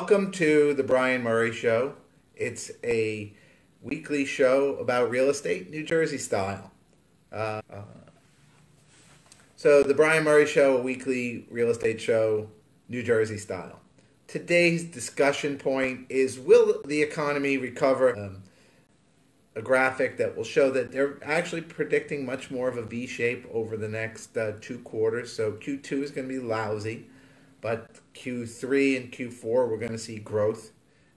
Welcome to the Brian Murray Show. It's a weekly show about real estate, New Jersey style. So the Brian Murray Show, a weekly real estate show, New Jersey style. Today's discussion point is, will the economy recover? A graphic that will show that they're actually predicting much more of a V shape over the next 2 quarters. So Q2 is going to be lousy, but Q3 and Q4 we're going to see growth.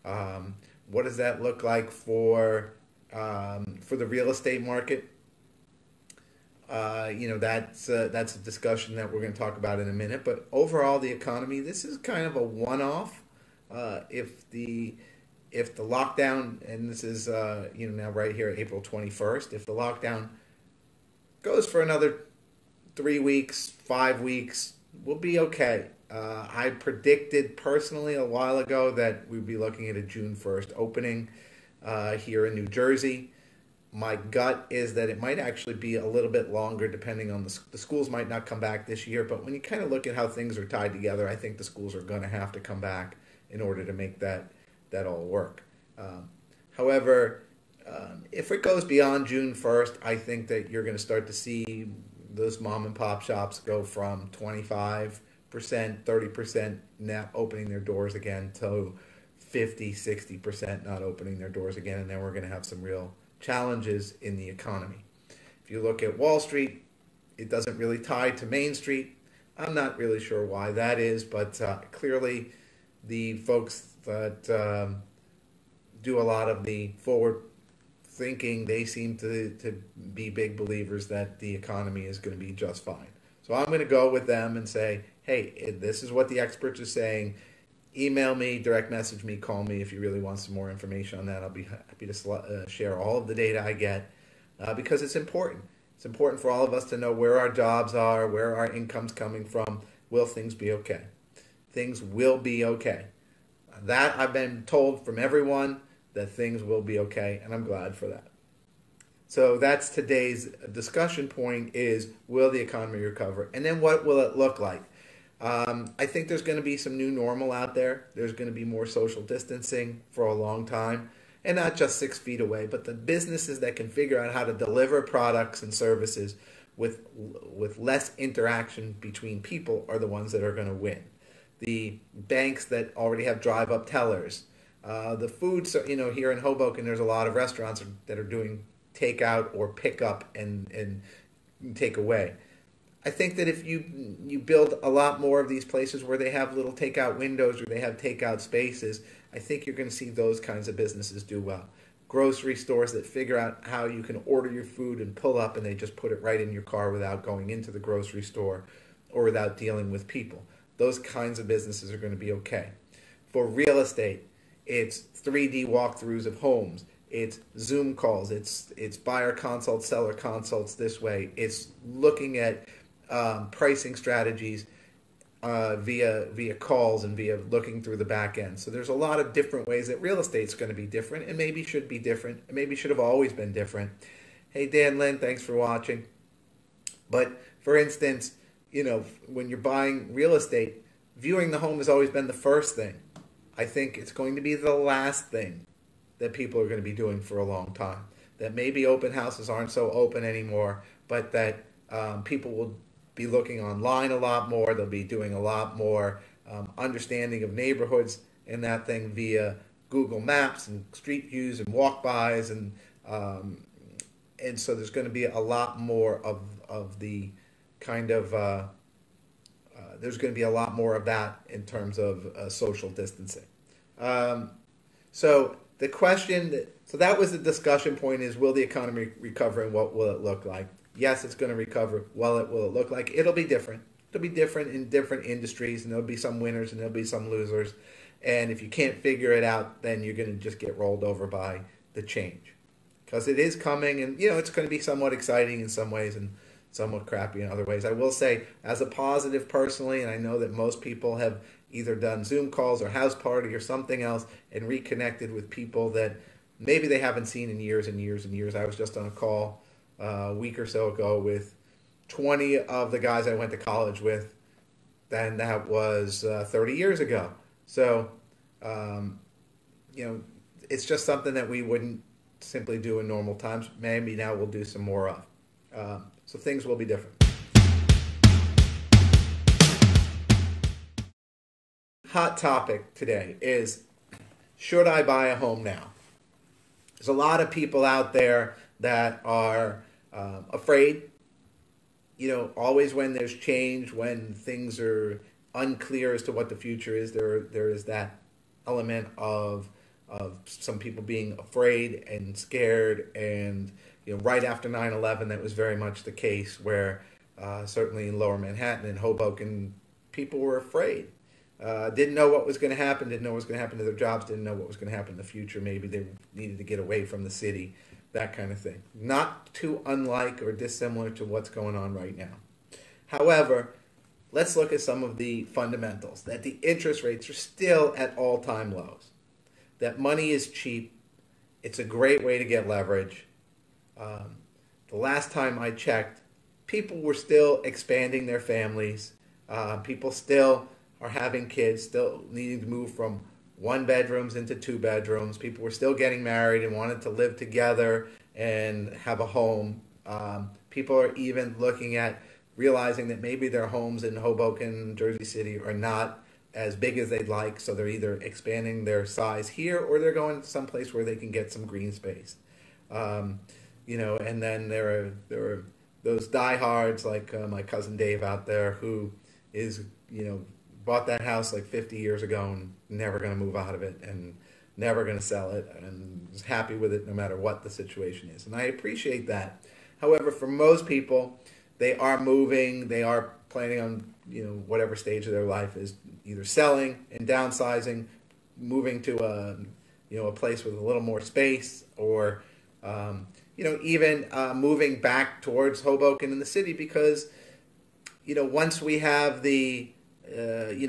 What does that look like for the real estate market? That's a discussion that we're going to talk about in a minute. But overall, the economy, this is kind of a one-off. If the lockdown, and this is now right here, April 21st, if the lockdown goes for another 3 weeks, 5 weeks, we'll be okay. I predicted personally a while ago that we'd be looking at a June 1st opening here in New Jersey. My gut is that it might actually be a little bit longer, depending on the schools might not come back this year. But when you kind of look at how things are tied together, I think the schools are going to have to come back in order to make that all work. However, if it goes beyond June 1st, I think that you're going to start to see those mom and pop shops go from 25%, 30% not opening their doors again to 50, 60% not opening their doors again. And then we're going to have some real challenges in the economy. If you look at Wall Street, it doesn't really tie to Main Street. I'm not really sure why that is, but clearly the folks that do a lot of the forward thinking, they seem to be big believers that the economy is going to be just fine. So I'm going to go with them and say, hey, this is what the experts are saying. Email me, direct message me, call me if you really want some more information on that. I'll be happy to share all of the data I get because it's important. It's important for all of us to know where our jobs are, where our income's coming from. Will things be okay? Things will be okay. That I've been told from everyone, that things will be okay, and I'm glad for that. So that's today's discussion point is, will the economy recover? And then what will it look like? I think there's going to be some new normal out there. There's going to be more social distancing for a long time, and not just 6 feet away, but the businesses that can figure out how to deliver products and services with less interaction between people are the ones that are going to win. The banks that already have drive-up tellers, the foods, here in Hoboken, there's a lot of restaurants that are doing takeout or pickup and take away. I think that if you build a lot more of these places where they have little takeout windows or they have takeout spaces, I think you're going to see those kinds of businesses do well. Grocery stores that figure out how you can order your food and pull up and they just put it right in your car without going into the grocery store or without dealing with people. Those kinds of businesses are going to be okay. For real estate, it's 3D walkthroughs of homes. It's Zoom calls. It's buyer consults, seller consults this way. It's looking at pricing strategies via calls and via looking through the back end. So there's a lot of different ways that real estate's going to be different, and maybe should be different, and maybe should have always been different. Hey, Dan Lynn, thanks for watching. But for instance, when you're buying real estate, viewing the home has always been the first thing. I think it's going to be the last thing that people are going to be doing for a long time. That maybe open houses aren't so open anymore, but that people will be looking online a lot more. They'll be doing a lot more understanding of neighborhoods and that thing via Google Maps and street views and walk-bys. And so there's going to be a lot more of the kind of there's going to be a lot more of that in terms of social distancing. So the question, so that was the discussion point is, will the economy recover and what will it look like? Yes, it's going to recover. Will it look like? It'll be different. It'll be different in different industries, and there'll be some winners and there'll be some losers. And if you can't figure it out, then you're going to just get rolled over by the change. Because it is coming, and it's going to be somewhat exciting in some ways and somewhat crappy in other ways. I will say, as a positive personally, and I know that most people have either done Zoom calls or house party or something else and reconnected with people that maybe they haven't seen in years and years and years. I was just on a call a week or so ago with 20 of the guys I went to college with, and that was 30 years ago. So Um, you know, it's just something that we wouldn't simply do in normal times. Maybe now we'll do some more of. So things will be different. Hot topic today is, should I buy a home now? There's a lot of people out there that are afraid. Always when there's change, when things are unclear as to what the future is, there is that element of some people being afraid and scared. And right after 9/11, that was very much the case, where certainly in Lower Manhattan and Hoboken, people were afraid. Didn't know what was going to happen, didn't know what was going to happen to their jobs, didn't know what was going to happen in the future. Maybe they needed to get away from the city, that kind of thing. Not too unlike or dissimilar to what's going on right now. However, let's look at some of the fundamentals. That the interest rates are still at all-time lows. That money is cheap. It's a great way to get leverage. The last time I checked, people were still expanding their families. People still are having kids, still needing to move from one bedrooms into two bedrooms. People were still getting married and wanted to live together and have a home. People are even looking at realizing that maybe their homes in Hoboken, Jersey City are not as big as they'd like, so they're either expanding their size here or they're going to someplace where they can get some green space. And then there are those diehards like my cousin Dave out there, who is, bought that house like 50 years ago and never going to move out of it and never going to sell it and is happy with it no matter what the situation is. And I appreciate that. However, for most people, they are moving, they are planning on, whatever stage of their life is either selling and downsizing, moving to a place with a little more space, or, even moving back towards Hoboken in the city, because, once we have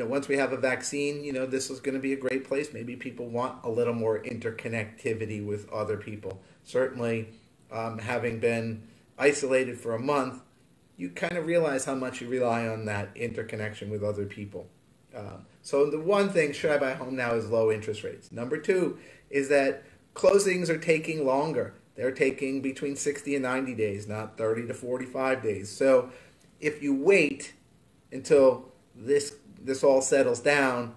once we have a vaccine, this is going to be a great place. Maybe people want a little more interconnectivity with other people. Certainly, having been isolated for a month, you kind of realize how much you rely on that interconnection with other people. So the one thing, should I buy a home now, is low interest rates. Number two is that closings are taking longer. They're taking between 60 and 90 days, not 30 to 45 days. So if you wait until this all settles down,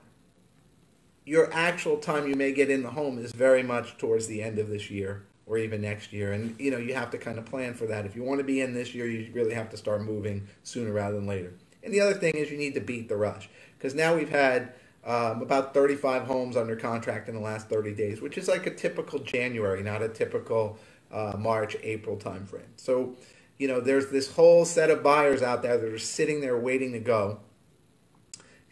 your actual time you may get in the home is very much towards the end of this year or even next year. And you have to kind of plan for that. If you want to be in this year, you really have to start moving sooner rather than later. And the other thing is, you need to beat the rush, because now we've had about 35 homes under contract in the last 30 days, which is like a typical January, not a typical March, April timeframe. So there's this whole set of buyers out there that are sitting there waiting to go.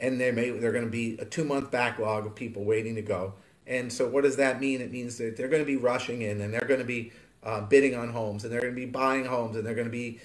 And they're going to be a 2-month backlog of people waiting to go. And so what does that mean? It means that they're going to be rushing in, and they're going to be bidding on homes, and they're going to be buying homes, and they're going to be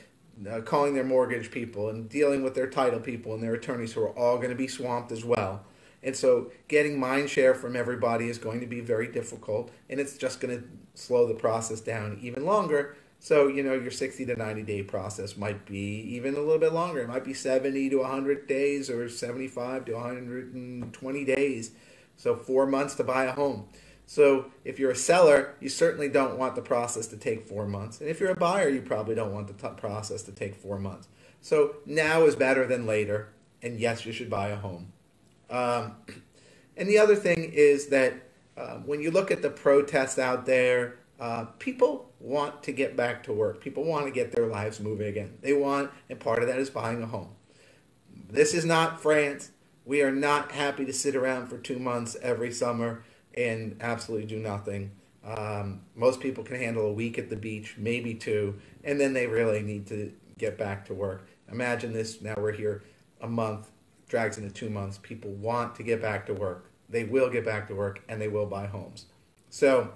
calling their mortgage people and dealing with their title people and their attorneys, who are all going to be swamped as well. And so getting mind share from everybody is going to be very difficult, and it's just going to slow the process down even longer. So, your 60 to 90 day process might be even a little bit longer. It might be 70 to 100 days or 75 to 120 days. So 4 months to buy a home. So if you're a seller, you certainly don't want the process to take 4 months. And if you're a buyer, you probably don't want the process to take 4 months. So now is better than later. And yes, you should buy a home. And the other thing is that when you look at the protests out there, people want to get back to work. People want to get their lives moving again. And part of that is buying a home. This is not France. We are not happy to sit around for 2 months every summer and absolutely do nothing. Most people can handle a week at the beach, maybe 2, and then they really need to get back to work. Imagine this, now we're here a month, drags into 2 months. People want to get back to work. They will get back to work, and they will buy homes. So,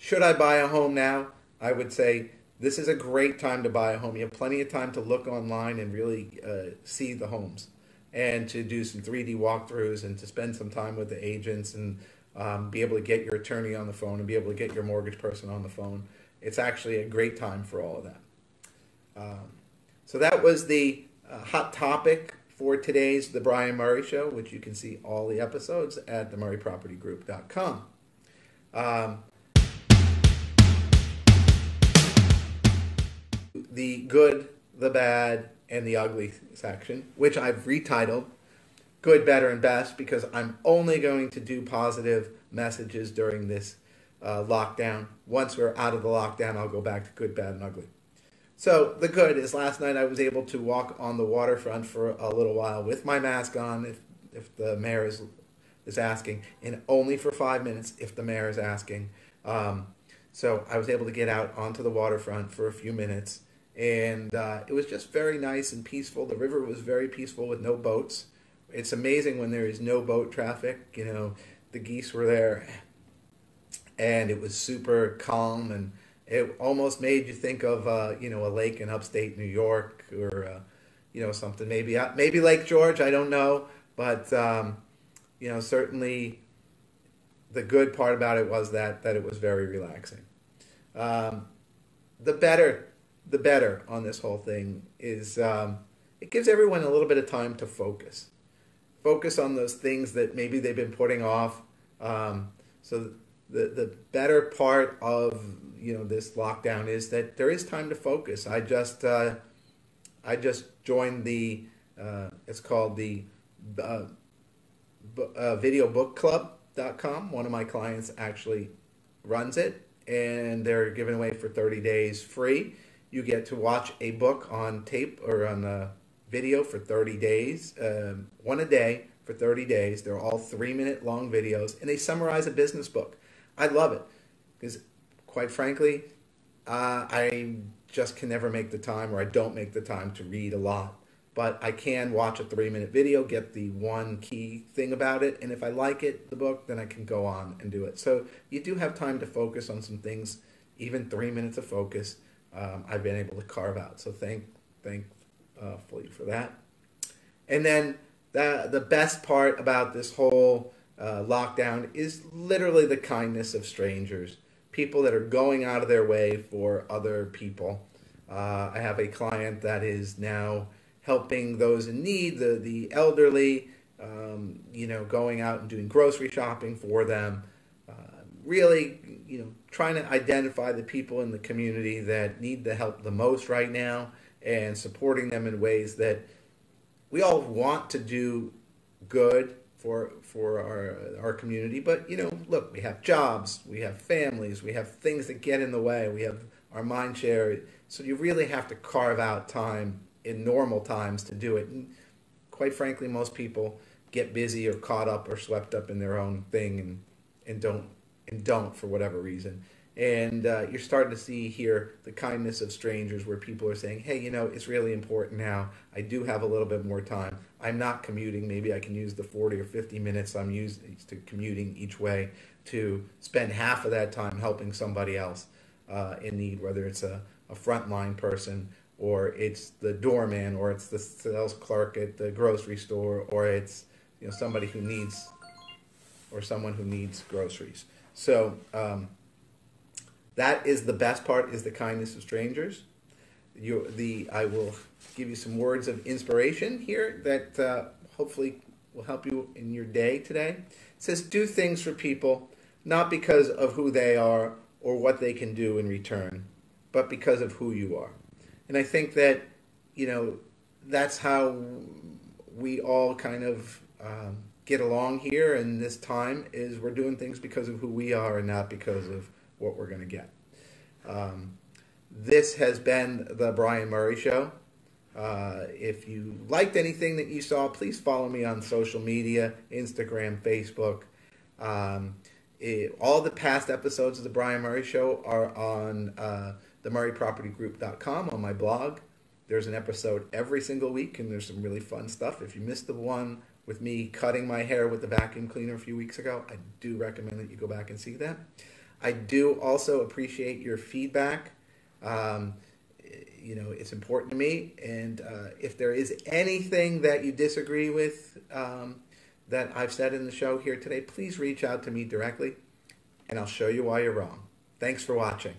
should I buy a home now? I would say this is a great time to buy a home. You have plenty of time to look online and really see the homes, and to do some 3D walkthroughs, and to spend some time with the agents, and be able to get your attorney on the phone and be able to get your mortgage person on the phone. It's actually a great time for all of that. So that was the hot topic for today's The Brian Murray Show, which you can see all the episodes at themurraypropertygroup.com. The good, the bad, and the ugly section, which I've retitled Good, Better, and Best, because I'm only going to do positive messages during this lockdown. Once we're out of the lockdown, I'll go back to good, bad, and ugly. So the good is last night I was able to walk on the waterfront for a little while with my mask on, if the mayor is asking, and only for 5 minutes if the mayor is asking. So I was able to get out onto the waterfront for a few minutes, and it was just very nice and peaceful. The river was very peaceful with no boats. It's amazing when there is no boat traffic. You know, the geese were there, and it was super calm, and it almost made you think of you know, a lake in upstate New York, or you know, something maybe Lake George. I don't know, but you know, certainly the good part about it was that it was very relaxing. The better on this whole thing is it gives everyone a little bit of time to focus on those things that maybe they've been putting off. So the better part of, you know, this lockdown is that there is time to focus. I just joined the it's called the videobookclub.com. One of my clients actually runs it, and they're giving away for 30 days free. You get to watch a book on tape or on video for 30 days, one a day for 30 days. They're all 3-minute long videos, and they summarize a business book. I love it because, quite frankly, I just can never make the time, or I don't make the time to read a lot. But I can watch a 3-minute video, get the one key thing about it, and if I like it, the book, then I can go on and do it. So you do have time to focus on some things. Even 3 minutes of focus, I've been able to carve out. So thankfully for that. And then the best part about this whole lockdown is literally the kindness of strangers, people that are going out of their way for other people. I have a client that is now helping those in need, the elderly, you know, going out and doing grocery shopping for them, really, you know, trying to identify the people in the community that need the help the most right now, and supporting them in ways that we all want to do good for our community. But, you know, look, we have jobs, we have families, we have things that get in the way, we have our mind share. So you really have to carve out time in normal times to do it. And quite frankly, most people get busy or caught up or swept up in their own thing and don't for whatever reason. And you're starting to see here the kindness of strangers, where people are saying, hey, you know, it's really important now. I do have a little bit more time. I'm not commuting. Maybe I can use the 40 or 50 minutes I'm used to commuting each way to spend half of that time helping somebody else in need, whether it's a frontline person, or it's the doorman, or it's the sales clerk at the grocery store, or it's, you know, somebody who needs, or someone who needs groceries. So that is the best part, is the kindness of strangers. I will give you some words of inspiration here that hopefully will help you in your day today. It says, do things for people, not because of who they are or what they can do in return, but because of who you are. And I think that, you know, that's how we all kind of get along here in this time, is we're doing things because of who we are and not because of what we're going to get. This has been The Brian Murray Show. If you liked anything that you saw, please follow me on social media, Instagram, Facebook. All the past episodes of The Brian Murray Show are on themurraypropertygroup.com, on my blog. There's an episode every single week, and there's some really fun stuff. If you missed the one with me cutting my hair with the vacuum cleaner a few weeks ago, I do recommend that you go back and see that. I do also appreciate your feedback. You know, it's important to me, and if there is anything that you disagree with that I've said in the show here today, please reach out to me directly, and I'll show you why you're wrong. Thanks for watching.